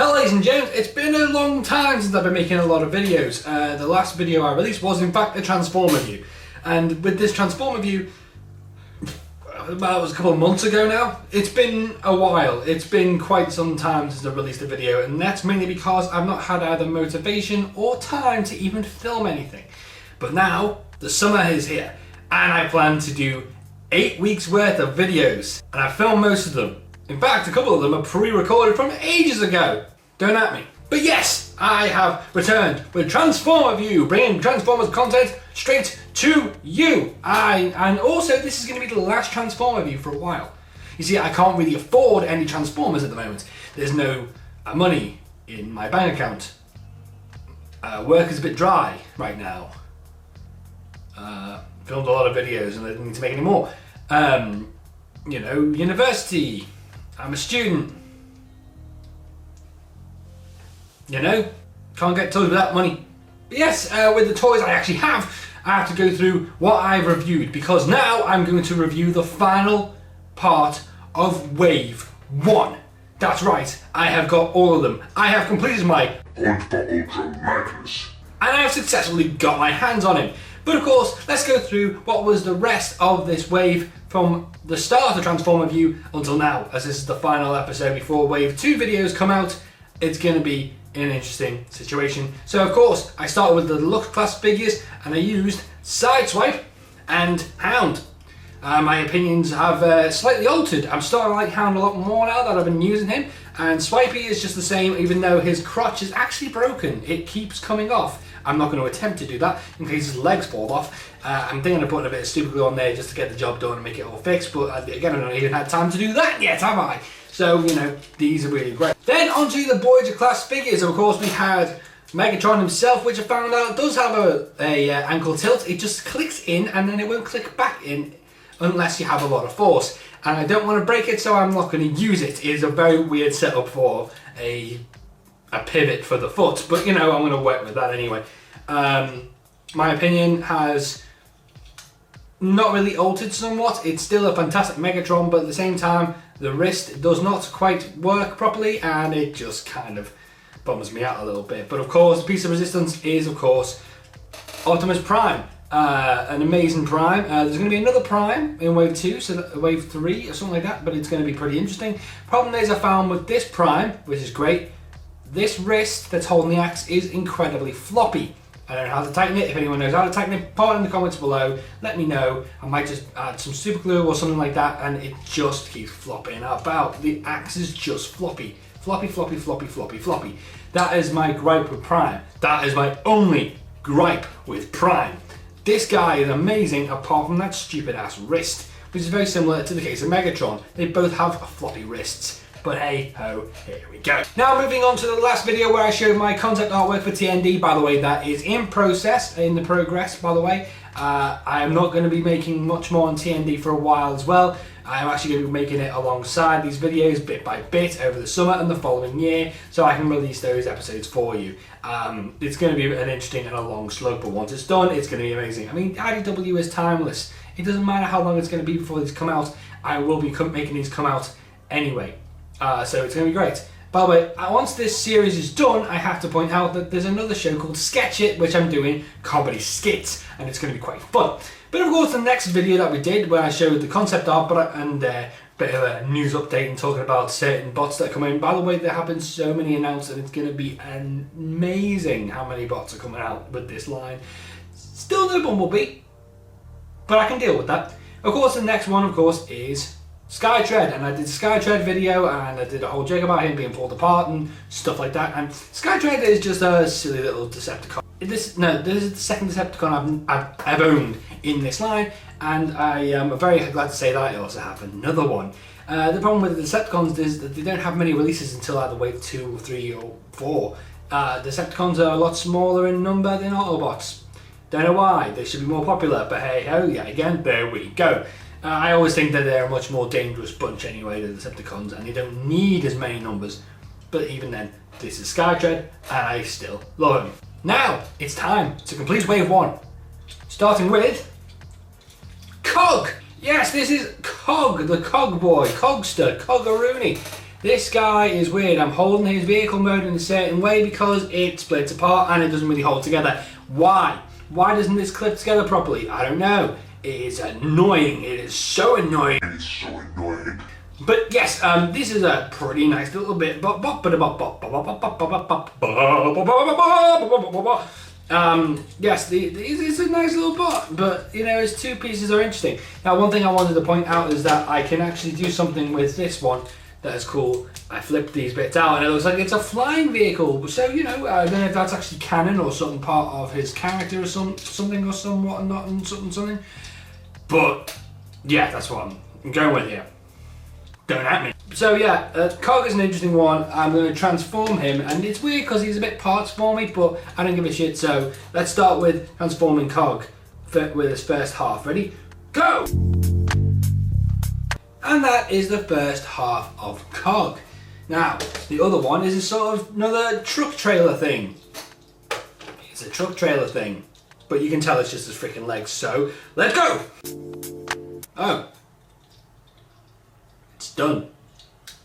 Hello ladies and gents, it's been a long time since I've been making a lot of videos. The last video I released was in fact a Transformaview. And with this Transformaview, well, it was a couple of months ago now. It's been a while. It's been quite some time since I've released a video, and that's mainly because I've not had either motivation or time to even film anything. But now, the summer is here, and I plan to do 8 weeks worth of videos, and I filmed most of them. In fact, a couple of them are pre-recorded from ages ago. Don't at me. But yes, I have returned with Transformaview, bringing Transformers content straight to you. And also, this is going to be the last Transformaview for a while. You see, I can't really afford any Transformers at the moment. There's no money in my bank account. Work is a bit dry right now. Filmed a lot of videos and I didn't need to make any more. You know, university. I'm a student. You know, can't get toys without money. But yes, with the toys I actually have, I have to go through what I've reviewed, because now I'm going to review the final part of Wave 1. That's right, I have got all of them. I have completed my Hunt for Ultra Magnus, and I have successfully got my hands on him. But of course, let's go through what was the rest of this wave from the start of Transformaview until now, as this is the final episode before Wave 2 videos come out. It's going to be in an interesting situation. So of course, I started with the deluxe class figures, and I used Sideswipe and Hound. My opinions have slightly altered. I'm starting to like Hound a lot more now that I've been using him, and Swipey is just the same, even though his crotch is actually broken. It keeps coming off. I'm not going to attempt to do that in case his legs fall off. I'm thinking of putting a bit of super glue on there just to get the job done and make it all fixed, but again, I've not even had time to do that yet, have I? So, you know, these are really great. Then onto the Voyager class figures. Of course, we had Megatron himself, which I found out does have a ankle tilt. It just clicks in and then it won't click back in unless you have a lot of force. And I don't want to break it, so I'm not going to use it. It is a very weird setup for a pivot for the foot, but you know, I'm going to work with that anyway. My opinion has not really altered somewhat. It's still a fantastic Megatron, but at the same time, the wrist does not quite work properly, and it just kind of bums me out a little bit. But of course, the piece of resistance is, of course, Optimus Prime. An amazing Prime. There's going to be another Prime in Wave 2, so Wave 3 or something like that, but it's going to be pretty interesting. Problem is, I found with this Prime, which is great, this wrist that's holding the axe is incredibly floppy. I don't know how to tighten it. If anyone knows how to tighten it, put it in the comments below. Let me know. I might just add some super glue or something like that, and it just keeps flopping about. The axe is just floppy. Floppy, floppy, floppy, floppy, floppy. That is my gripe with Prime. That is my only gripe with Prime. This guy is amazing apart from that stupid ass wrist, which is very similar to the case of Megatron. They both have floppy wrists. But hey ho, here we go. Now moving on to the last video where I showed my concept artwork for TND. By the way, that is in progress, by the way. I am not going to be making much more on TND for a while as well. I am actually going to be making it alongside these videos bit by bit over the summer and the following year, so I can release those episodes for you. It's going to be an interesting and a long slog, but once it's done, it's going to be amazing. I mean, IDW is timeless. It doesn't matter how long it's going to be before these come out. I will be making these come out anyway. So it's going to be great. By the way, once this series is done, I have to point out that there's another show called Sketch It, which I'm doing comedy skits, and it's going to be quite fun. But of course, the next video that we did, where I showed the concept art and a bit of a news update and talking about certain bots that come in. By the way, there have been so many announced, and it's going to be amazing how many bots are coming out with this line. Still no Bumblebee, but I can deal with that. Of course, the next one, of course, is Skytread, and I did a Skytread video, and I did a whole joke about him being pulled apart and stuff like that. And Skytread is just a silly little Decepticon. This is the second Decepticon I've owned in this line, and I am very glad to say that I also have another one. The problem with the Decepticons is that they don't have many releases until either Wave 2, 3, or 4. Decepticons are a lot smaller in number than Autobots. Don't know why. They should be more popular, but hey ho, yeah, again, there we go. I always think that they're a much more dangerous bunch anyway, the Decepticons, and they don't need as many numbers. But even then, this is Skytread, and I still love him. Now, it's time to complete Wave 1. Starting with Cog! Yes, this is Cog, the Cog boy, Cogster, Coggeroony. This guy is weird. I'm holding his vehicle mode in a certain way because it splits apart and it doesn't really hold together. Why? Why doesn't this clip together properly? I don't know. It is annoying. It is so annoying. It is so annoying. But yes, this is a pretty nice little bit. Yes, it's a nice little bot, but you know, its two pieces are interesting. Now, one thing I wanted to point out is that I can actually do something with this one that is cool. I flipped these bits out and it looks like it's a flying vehicle. So, you know, I don't know if that's actually canon or something part of his character or something or somewhat not and something. But yeah, that's what I'm going with here. Don't at me. So yeah, Cog is an interesting one. I'm going to transform him, and it's weird because he's a bit parts for me, but I don't give a shit. So let's start with transforming Cog with his first half. Ready? Go! And that is the first half of Cog. Now, the other one is a sort of another truck trailer thing. It's a truck trailer thing, but you can tell it's just his freaking legs. So let's go! Oh. It's done.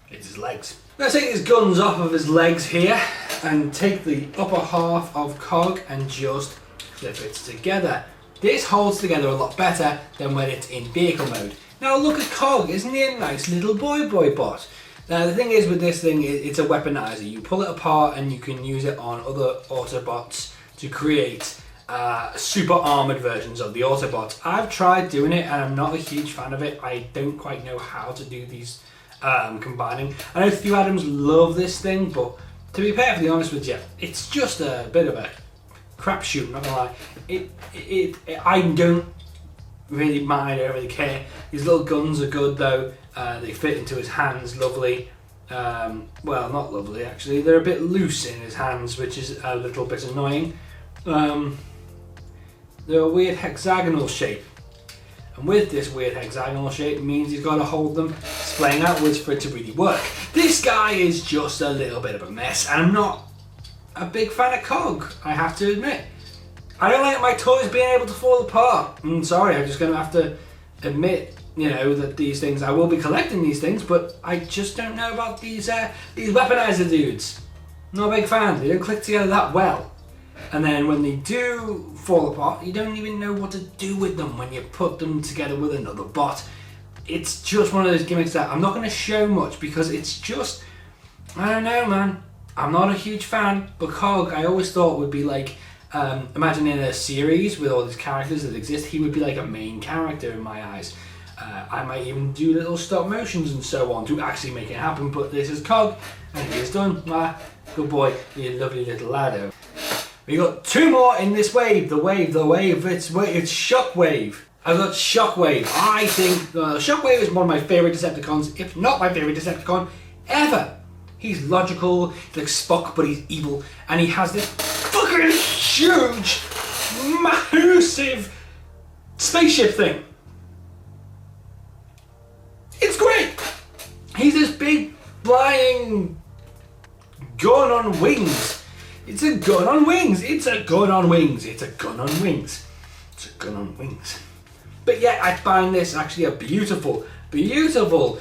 It's his legs. Let's take his guns off of his legs here and take the upper half of Cog and just clip it together. This holds together a lot better than when it's in vehicle mode. Now look at Cog, isn't he a nice little boy bot? Now the thing is with this thing, it's a weaponizer. You pull it apart and you can use it on other Autobots to create super armoured versions of the Autobots. I've tried doing it and I'm not a huge fan of it. I don't quite know how to do these combining. I know Few Adams love this thing, but to be perfectly honest with you, it's just a bit of a crapshoot, not gonna lie. I don't really mind, I don't really care. His little guns are good though. They fit into his hands lovely. Well, not lovely actually. They're a bit loose in his hands, which is a little bit annoying. They're a weird hexagonal shape, and with this weird hexagonal shape means he's got to hold them splaying outwards for it to really work. This guy is just a little bit of a mess, and I'm not a big fan of Cog, I have to admit. I don't like my toys being able to fall apart. I'm sorry, I'm just going to have to admit, you know, that these things, I will be collecting these things, but I just don't know about these weaponizer dudes. Not a big fan. They don't click together that well. And then when they do fall apart, you don't even know what to do with them when you put them together with another bot. It's just one of those gimmicks that I'm not going to show much because it's just, I don't know, man. I'm not a huge fan, but Cog I always thought would be like, imagine in a series with all these characters that exist, he would be like a main character in my eyes. I might even do little stop motions and so on to actually make it happen, but this is Cog, and he is done. Good boy, you lovely little laddo. We got two more in this wave. The wave. It's Shockwave. I've got Shockwave. I think Shockwave is one of my favourite Decepticons, if not my favourite Decepticon ever. He's logical, he's like Spock, but he's evil, and he has this fucking huge, massive spaceship thing. It's great. He's this big flying gun on wings. It's a gun on wings. It's a gun on wings. It's a gun on wings. It's a gun on wings. But yeah, I find this actually a beautiful, beautiful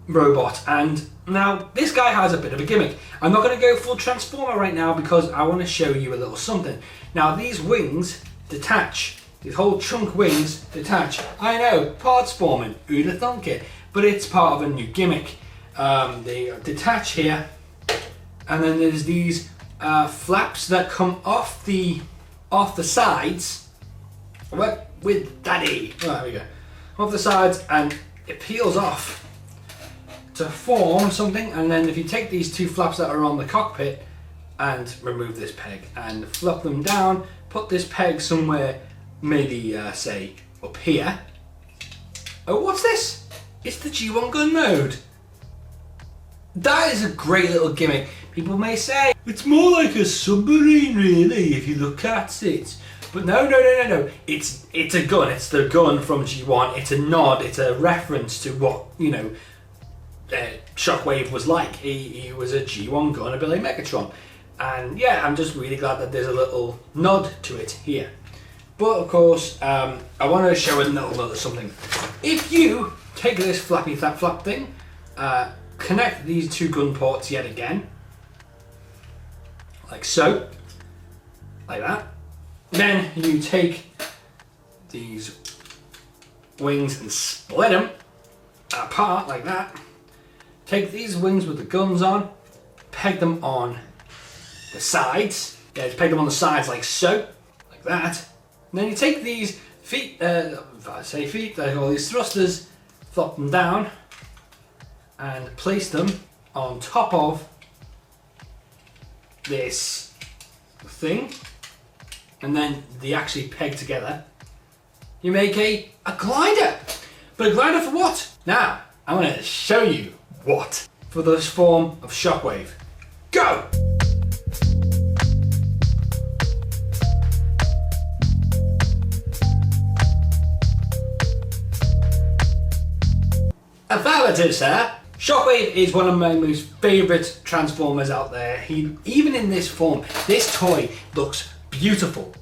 robot. And now this guy has a bit of a gimmick. I'm not going to go full Transformer right now because I want to show you a little something. Now these wings detach. These whole chunk wings detach. I know, parts forming. Who'd have thunk it? But it's part of a new gimmick. They detach here. And then there's these flaps that come off the sides. With daddy. Oh, there we go. Off the sides, and it peels off to form something. And then if you take these two flaps that are on the cockpit and remove this peg and flop them down, put this peg somewhere, maybe say up here. Oh, what's this? It's the G1 gun mode. That is a great little gimmick. People may say, it's more like a submarine really, if you look at it. But no. It's a gun. It's the gun from G1. It's a nod. It's a reference to what, you know, Shockwave was like. He was a G1 gun, a bit like Megatron. And yeah, I'm just really glad that there's a little nod to it here. But of course, I want to show a little something. If you take this flappy flap thing, connect these two gun ports yet again, like so, like that. Then you take these wings and split them apart like that. Take these wings with the guns on, peg them on the sides. Yeah, just peg them on the sides like so, like that. And then you take these feet, if I say feet, like all these thrusters, flop them down and place them on top of this thing. And then they actually peg together. You make a glider. But a glider for what? Now, I'm going to show you what. For this form of shockwave. Go! Affirmative, sir. Shockwave is one of my most favourite Transformers out there. Even in this form, this toy looks beautiful.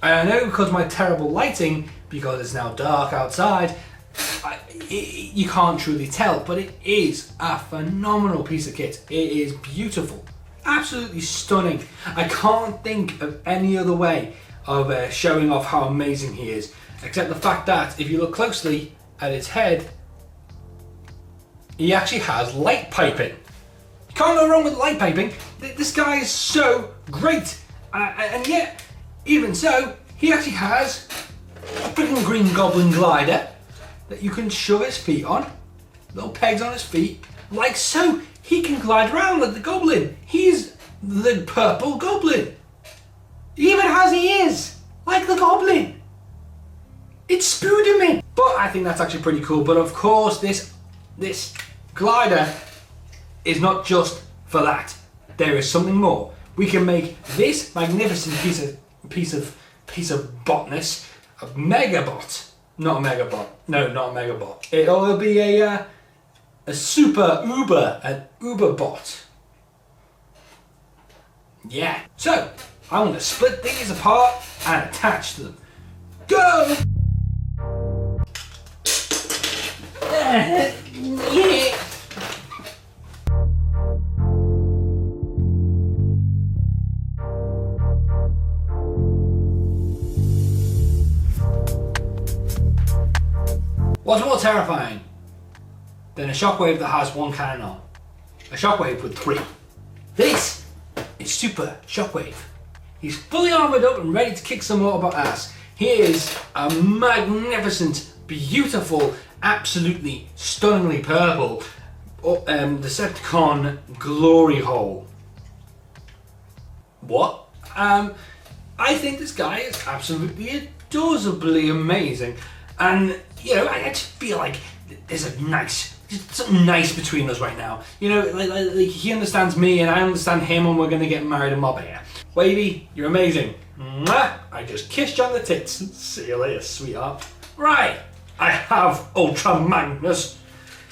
And I know because of my terrible lighting, because it's now dark outside, you can't truly tell, but it is a phenomenal piece of kit. It is beautiful, absolutely stunning. I can't think of any other way of showing off how amazing he is, except the fact that if you look closely at his head, he actually has light piping. You can't go wrong with light piping. This guy is so great, and yet, even so, he actually has a freaking Green Goblin glider that you can shove his feet on, little pegs on his feet, like so. He can glide around like the Goblin. He's the purple Goblin. Even as he is, like the Goblin. It's Spooderman. But I think that's actually pretty cool. But of course, this glider is not just for that. There is something more. We can make this magnificent piece of botness a megabot. Not a megabot. No, not a megabot. It'll be a super uber, an uber bot. Yeah. So I'm going to split these apart and attach them. Go. Yeah. What's more terrifying than a shockwave that has one cannon on? A shockwave with three. This is Super Shockwave. He's fully armoured up and ready to kick some Autobot ass. He is a magnificent, beautiful, absolutely stunningly purple Decepticon glory hole. What? I think this guy is absolutely adorably amazing. And, you know, I just feel like there's something nice between us right now. You know, like he understands me and I understand him and we're going to get married in Marbella. Wavy, you're amazing. Mwah! I just kissed you on the tits. See you later, sweetheart. Right, I have Ultra Magnus.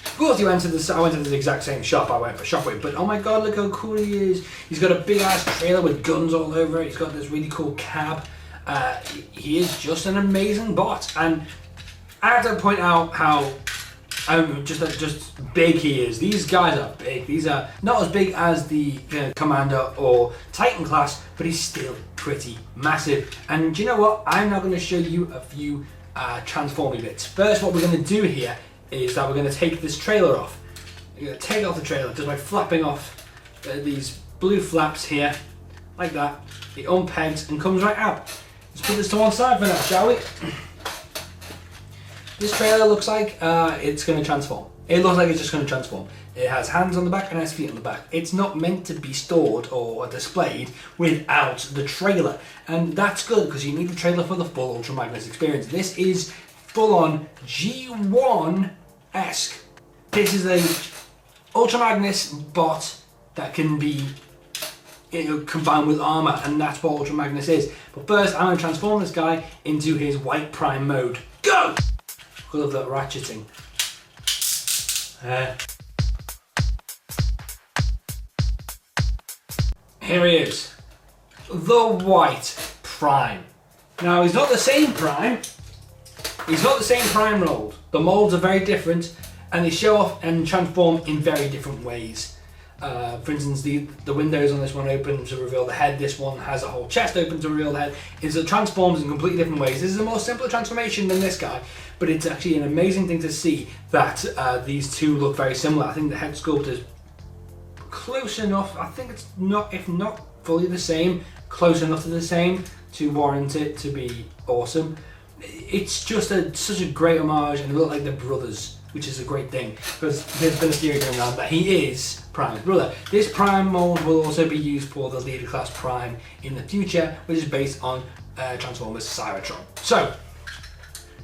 Of course, I went to the exact same shop I went for Shockwave, but oh my god, look how cool he is. He's got a big ass trailer with guns all over it. He's got this really cool cab. He is just an amazing bot, and I have to point out how just big he is. These guys are big. These are not as big as the Commander or Titan class, but he's still pretty massive. And do you know what? I'm now going to show you a few transforming bits. First, what we're going to do here is that we're going to take this trailer off. We're going to take off the trailer just by flapping off these blue flaps here, like that. It unpegs and comes right out. Let's put this to one side for now, shall we? This trailer looks like it's going to transform. It looks like it's just going to transform. It has hands on the back and has feet on the back. It's not meant to be stored or displayed without the trailer. And that's good because you need the trailer for the full Ultra Magnus experience. This is full-on G1-esque. This is a Ultra Magnus bot that can be combined with armor, and that's what Ultra Magnus is. But first, I'm going to transform this guy into his white prime mode. Go! I love that ratcheting. Here he is, the white prime. Now he's not the same prime. He's not the same prime mold. The molds are very different, and they show off and transform in very different ways. For instance, the windows on this one open to reveal the head. This one has a whole chest open to reveal the head. It transforms in completely different ways. This is a more simpler transformation than this guy, but it's actually an amazing thing to see that these two look very similar. I think the head sculpt is close enough. I think it's not, if not fully the same, close enough to the same to warrant it to be awesome. It's just such a great homage, and they look like they're brothers, which is a great thing, because there's been a theory going around that he is Prime's brother. This Prime mold will also be used for the leader class Prime in the future, which is based on Transformers Cybertron. So,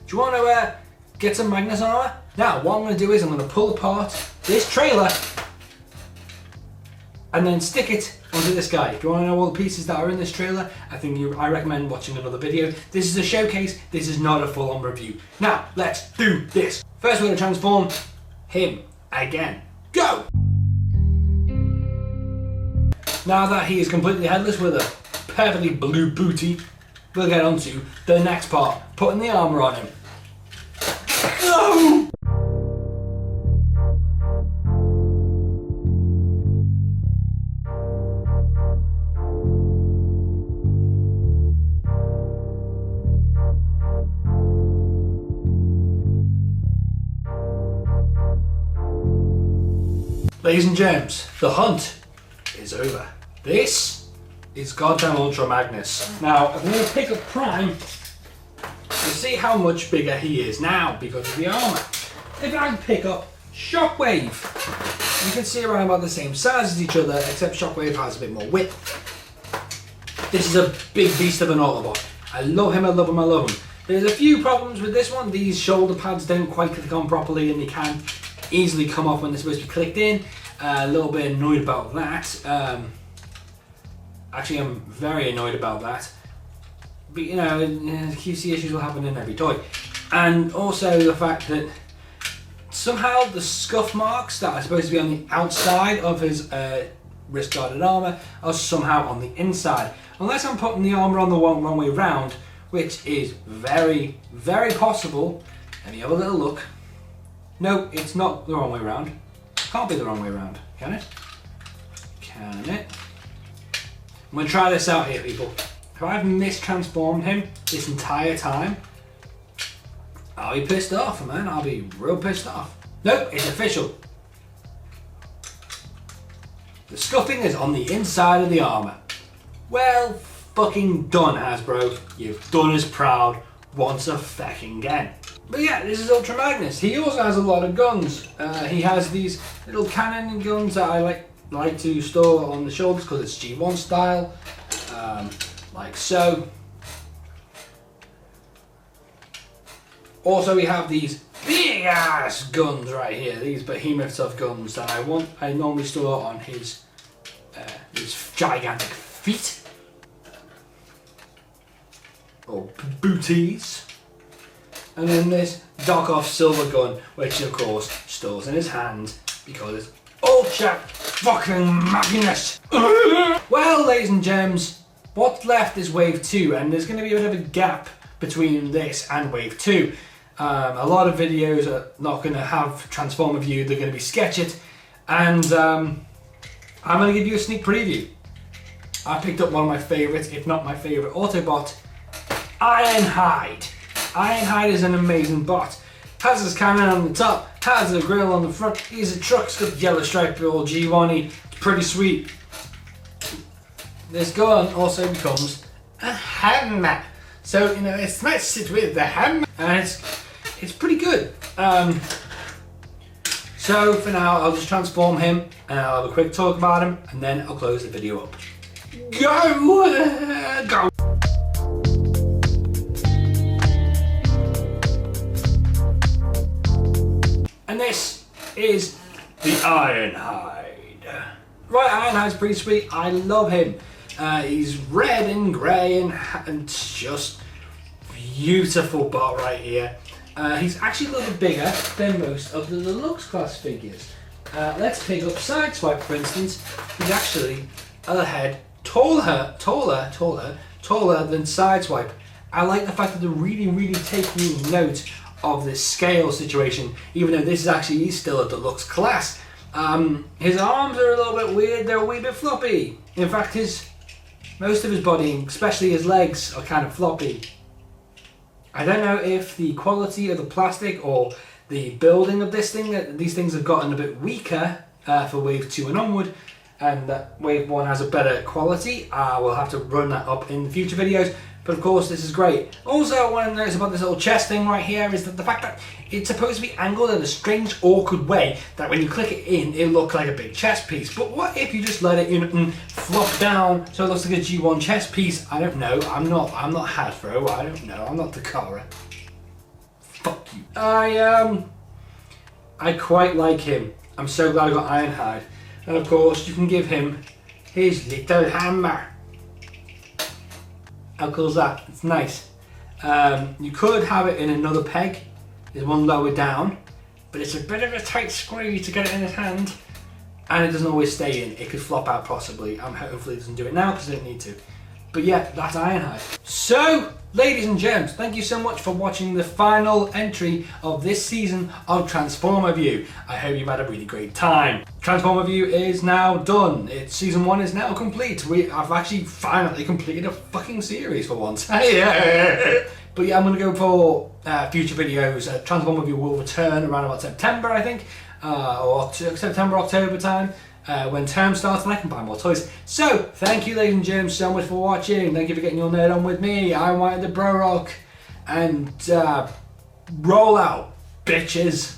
do you want to get some Magnus armor? Now, what I'm going to do is I'm going to pull apart this trailer and then stick it onto this guy. If you want to know all the pieces that are in this trailer, I recommend watching another video. This is a showcase, this is not a full-on review. Now, let's do this. First we're going to transform him again. Go! Now that he is completely headless with a perfectly blue booty, we'll get on to the next part, putting the armour on him. Go! Ladies and germs, the hunt is over. This is goddamn Ultra Magnus. Now, I'm going to pick up Prime to see how much bigger he is now because of the armour. If I pick up Shockwave, you can see around about the same size as each other, except Shockwave has a bit more width. This is a big beast of an Autobot. I love him, I love him, I love him. There's a few problems with this one. These shoulder pads don't quite click on properly, and they can easily come off when they're supposed to be clicked in. A little bit annoyed about that. Actually, I'm very annoyed about that. But you know, QC issues will happen in every toy. And also the fact that somehow the scuff marks that are supposed to be on the outside of his wrist guarded armour are somehow on the inside. Unless I'm putting the armour on the wrong way round, which is very, very possible. Let me have a little look. No, it's not the wrong way round. Can't be the wrong way round, can it? Can it? I'm going to try this out here, people. If I've mistransformed him this entire time, I'll be pissed off, man. I'll be real pissed off. Nope, it's official. The scuffing is on the inside of the armour. Well, fucking done, Hasbro. You've done us proud once a fucking again. But yeah, this is Ultra Magnus. He also has a lot of guns. He has these little cannon guns that I like to store on the shoulders because it's G1 style, like so. Also, we have these big ass guns right here. These behemoths of guns that I normally store on his gigantic feet or booties. And then this Darkoff silver gun, which of course stores in his hand because it's Ultra fucking Magnus. Well, ladies and gems, what's left is Wave 2, and there's going to be a bit of a gap between this and Wave 2. A lot of videos are not going to have Transformaview, they're going to be Sketch It, and I'm going to give you a sneak preview. I picked up one of my favourites, if not my favourite Autobot, Ironhide. Ironhide is an amazing bot. Has his cannon on the top, has a grill on the front, he's a truck, it's got the yellow stripe all G1-y, it's pretty sweet. This gun also becomes a hammer. So, you know, it's nice to sit with the hammer, and it's pretty good. So for now, I'll just transform him, and I'll have a quick talk about him, and then I'll close the video up. Go! Go! And this is the Ironhide. Right, Ironhide's pretty sweet. I love him. He's red and grey and just beautiful bot right here. He's actually a little bit bigger than most of the deluxe class figures. Let's pick up Sideswipe, for instance. He's actually a head taller than Sideswipe. I like the fact that they're really taking note of this scale situation, even though this is actually still a deluxe class. His arms are a little bit weird, they're a wee bit floppy. In fact, most of his body, especially his legs, are kind of floppy. I don't know if the quality of the plastic or the building of this thing, these things have gotten a bit weaker for wave 2 and onward, and that wave 1 has a better quality. We'll have to run that up in the future videos, but of course this is great. Also, I want to notice about this little chest thing right here is that the fact that it's supposed to be angled in a strange, awkward way that when you click it in, it looks like a big chest piece. But what if you just let it in and flop down so it looks like a G1 chest piece? I don't know. I'm not Hasbro. I don't know. I'm not Takara. Fuck you. I quite like him. I'm so glad I got Ironhide. And of course, you can give him his little hammer. How cool is that? It's nice. You could have it in another peg. There's one lower down, but it's a bit of a tight squeeze to get it in his hand, and it doesn't always stay in. It could flop out possibly. Hopefully it doesn't do it now because I don't need to. But yeah, that's Ironhide. So, ladies and gents, thank you so much for watching the final entry of this season of Transformaview. I hope you've had a really great time. Transformaview is now done. Season 1 is now complete. I've actually finally completed a fucking series for once. But yeah, I'm going to go for future videos. Transformaview will return around about September, I think, or September, October time. When term starts and I can buy more toys. So, thank you ladies and gents so much for watching. Thank you for getting your nerd on with me. I'm White the Bro Rock. And roll out, bitches.